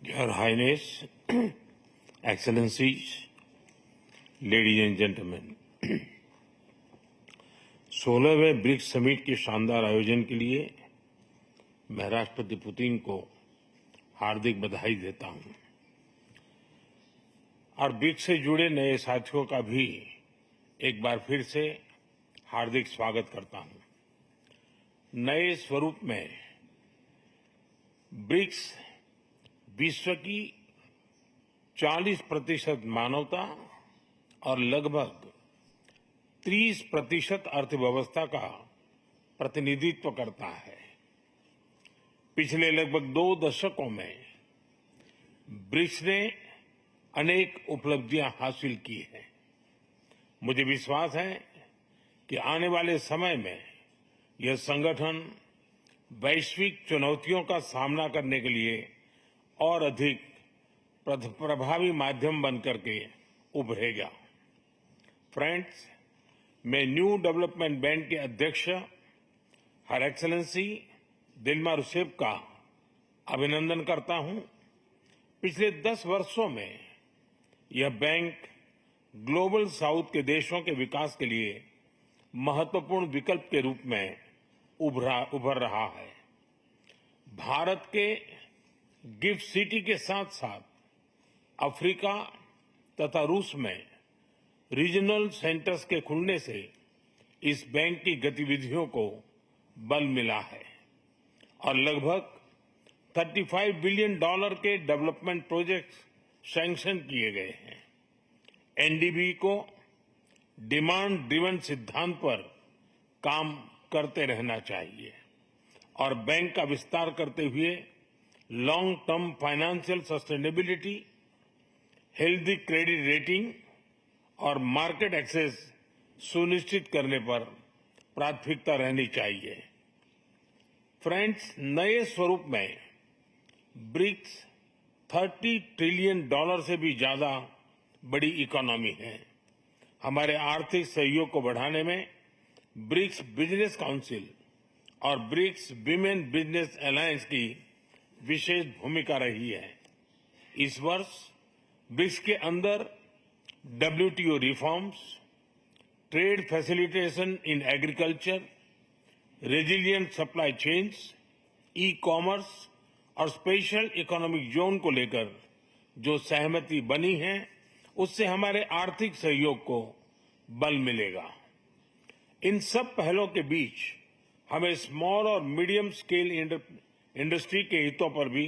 Your Highness, Excellencies, ladies and gentlemen, 16वें BRICS summit के शानदार आयोजन के लिए मैं राष्ट्रपति पुतिन को हार्दिक बधाई देता हूं और ब्रिक्स से जुड़े नए साथियों का भी एक बार फिर से हार्दिक स्वागत करता हूं। नए स्वरूप में ब्रिक्स विश्व की 40% मानवता और लगभग 30% अर्थव्यवस्था का प्रतिनिधित्व करता है। पिछले लगभग 2 दशकों में ब्रिक्स ने अनेक उपलब्धियां हासिल की हैं। मुझे विश्वास है कि आने वाले समय में यह संगठन वैश्विक चुनौतियों का सामना करने के लिए और अधिक प्रभावी माध्यम बनकर के उभरेगा। फ्रेंड्स, मैं न्यू डेवलपमेंट बैंक के अध्यक्ष हर एक्सेलेंसी दिल्मा रूसेफ का अभिनंदन करता हूं। पिछले 10 वर्षों में यह बैंक ग्लोबल साउथ के देशों के विकास के लिए महत्वपूर्ण विकल्प के रूप में उभर रहा है। भारत के गिफ्ट सिटी के साथ साथ अफ्रीका तथा रूस में रीजनल सेंटर्स के खुलने से इस बैंक की गतिविधियों को बल मिला है और लगभग $35 बिलियन के डेवलपमेंट प्रोजेक्ट्स सैंक्शन किए गए हैं। एनडीबी को डिमांड ड्रिवन सिद्धांत पर काम करते रहना चाहिए और बैंक का विस्तार करते हुए long term financial sustainability, healthy credit rating और मार्केट एक्सेस सुनिश्चित करने पर प्राथमिकता रहनी चाहिए। फ्रेंड्स, नए स्वरूप में ब्रिक्स $30 ट्रिलियन से भी ज्यादा बड़ी इकोनॉमी है। हमारे आर्थिक सहयोग को बढ़ाने में ब्रिक्स बिजनेस काउंसिल और ब्रिक्स विमेन बिजनेस अलायंस की विशेष भूमिका रही है। इस वर्ष ब्रिक्स के अंदर WTO reforms, trade facilitation in agriculture, resilient supply chains, e-commerce और स्पेशल इकोनॉमिक जोन को लेकर जो सहमति बनी है, उससे हमारे आर्थिक सहयोग को बल मिलेगा। इन सब पहलों के बीच हमें स्मॉल और मीडियम स्केल इंडस्ट्री के हितों पर भी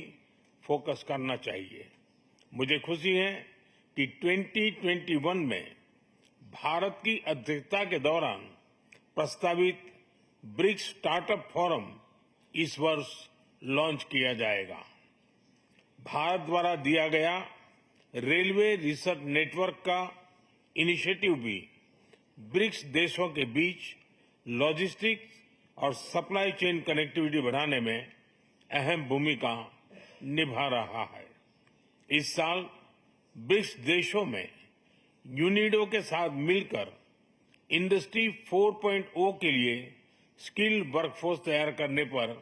फोकस करना चाहिए। मुझे खुशी है कि 2021 में भारत की अध्यक्षता के दौरान प्रस्तावित ब्रिक्स स्टार्टअप फोरम इस वर्ष लॉन्च किया जाएगा। भारत द्वारा दिया गया रेलवे रिसर्च नेटवर्क का इनिशिएटिव भी ब्रिक्स देशों के बीच लॉजिस्टिक्स और सप्लाई चेन कनेक्टिविटी बढ़ाने में अहम भूमिका निभा रहा है। इस साल ब्रिक्स देशों में यूनिडो के साथ मिलकर इंडस्ट्री 4.0 के लिए स्किल्ड वर्कफोर्स तैयार करने पर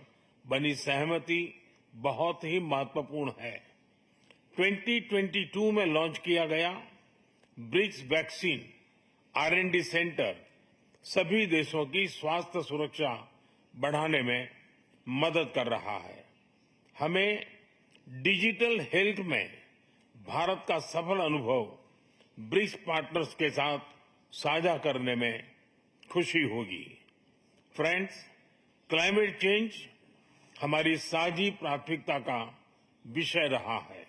बनी सहमति बहुत ही महत्वपूर्ण है। 2022 में लॉन्च किया गया ब्रिक्स वैक्सीन R&D सेंटर सभी देशों की स्वास्थ्य सुरक्षा बढ़ाने में मदद कर रहा है। हमें डिजिटल हेल्थ में भारत का सफल अनुभव ब्रिक्स पार्टनर्स के साथ साझा करने में खुशी होगी। फ्रेंड्स, क्लाइमेट चेंज हमारी साझी प्राथमिकता का विषय रहा है।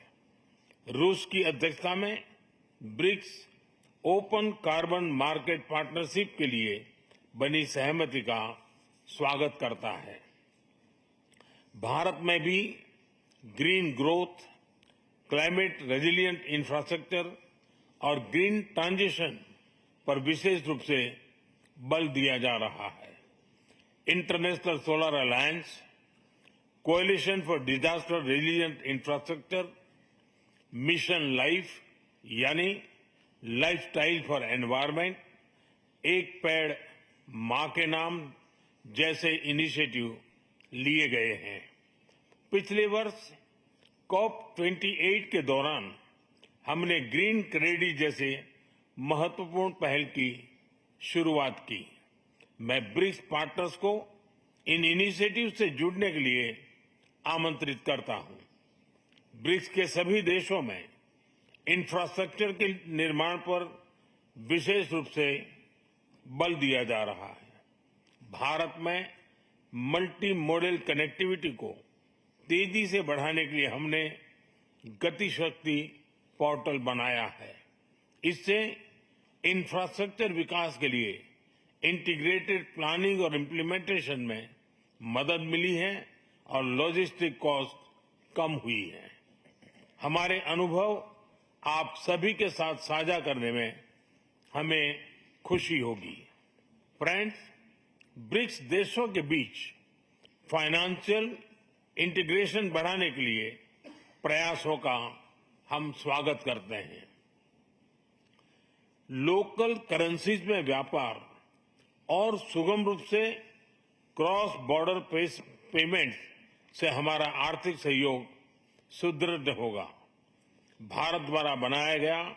रूस की अध्यक्षता में BRICS open carbon market partnership के लिए बनी सहमति का स्वागत करता है। भारत में भी green growth, climate resilient infrastructure और ग्रीन ट्रांजिशन पर विशेष रूप से बल दिया जा रहा है। International solar alliance, coalition for disaster resilient infrastructure, mission life यानी लाइफस्टाइल फॉर एनवायरमेंट, एक पेड़ मां के नाम जैसे इनिशिएटिव लिए गए हैं। पिछले वर्ष COP28 के दौरान हमने ग्रीन क्रेडिट जैसे महत्वपूर्ण पहल की शुरुआत की। मैं ब्रिक्स पार्टनर्स को इन इनिशिएटिव से जुड़ने के लिए आमंत्रित करता हूं। ब्रिक्स के सभी देशों में इंफ्रास्ट्रक्चर के निर्माण पर विशेष रूप से बल दिया जा रहा है। भारत में मल्टी मॉडल कनेक्टिविटी को तेजी से बढ़ाने के लिए हमने गति शक्ति पोर्टल बनाया है। इससे इंफ्रास्ट्रक्चर विकास के लिए इंटीग्रेटेड प्लानिंग और इम्प्लीमेंटेशन में मदद मिली है और लॉजिस्टिक कॉस्ट कम हुई है। हमारे अनुभव आप सभी के साथ साझा करने में हमें खुशी होगी। फ्रेंड्स, ब्रिक्स देशों के बीच फाइनेंशियल इंटीग्रेशन बढ़ाने के लिए प्रयासों का हम स्वागत करते हैं। लोकल करेंसीज में व्यापार और सुगम रूप से क्रॉस बॉर्डर पेमेंट से हमारा आर्थिक सहयोग सुदृढ़ होगा। भारत द्वारा बनाया गया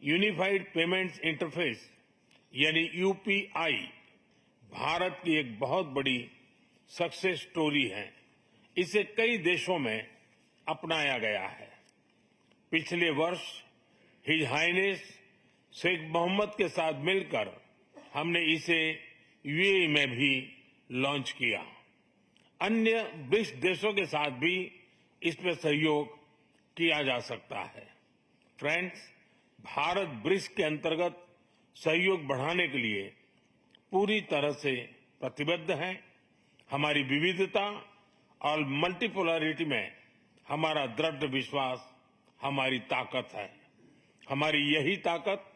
यूनिफाइड पेमेंट्स इंटरफेस यानी यूपीआई भारत की एक बहुत बड़ी सक्सेस स्टोरी है। इसे कई देशों में अपनाया गया है। पिछले वर्ष हिज हाइनेस शेख मोहम्मद के साथ मिलकर हमने इसे यूएई में भी लॉन्च किया। अन्य ब्रिक्स देशों के साथ भी इसमें सहयोग किया जा सकता है। फ्रेंड्स, भारत ब्रिक्स के अंतर्गत सहयोग बढ़ाने के लिए पूरी तरह से प्रतिबद्ध है। हमारी विविधता और मल्टीपोलरिटी में हमारा दृढ़ विश्वास हमारी ताकत है। हमारी यही ताकत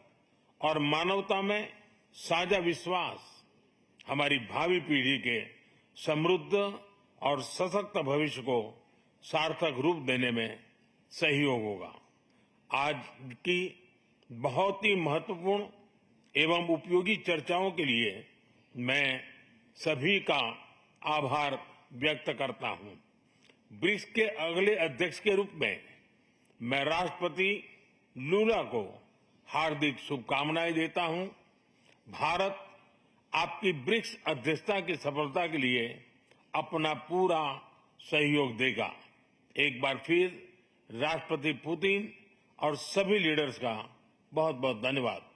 और मानवता में साझा विश्वास हमारी भावी पीढ़ी के समृद्ध और सशक्त भविष्य को सार्थक रूप देने में सहयोग होगा। आज की बहुत ही महत्वपूर्ण एवं उपयोगी चर्चाओं के लिए मैं सभी का आभार व्यक्त करता हूं। ब्रिक्स के अगले अध्यक्ष के रूप में मैं राष्ट्रपति लूला को हार्दिक शुभकामनाएं देता हूं। भारत आपकी ब्रिक्स अध्यक्षता की सफलता के लिए अपना पूरा सहयोग देगा। एक बार फिर राष्ट्रपति पुतिन और सभी लीडर्स का बहुत बहुत धन्यवाद।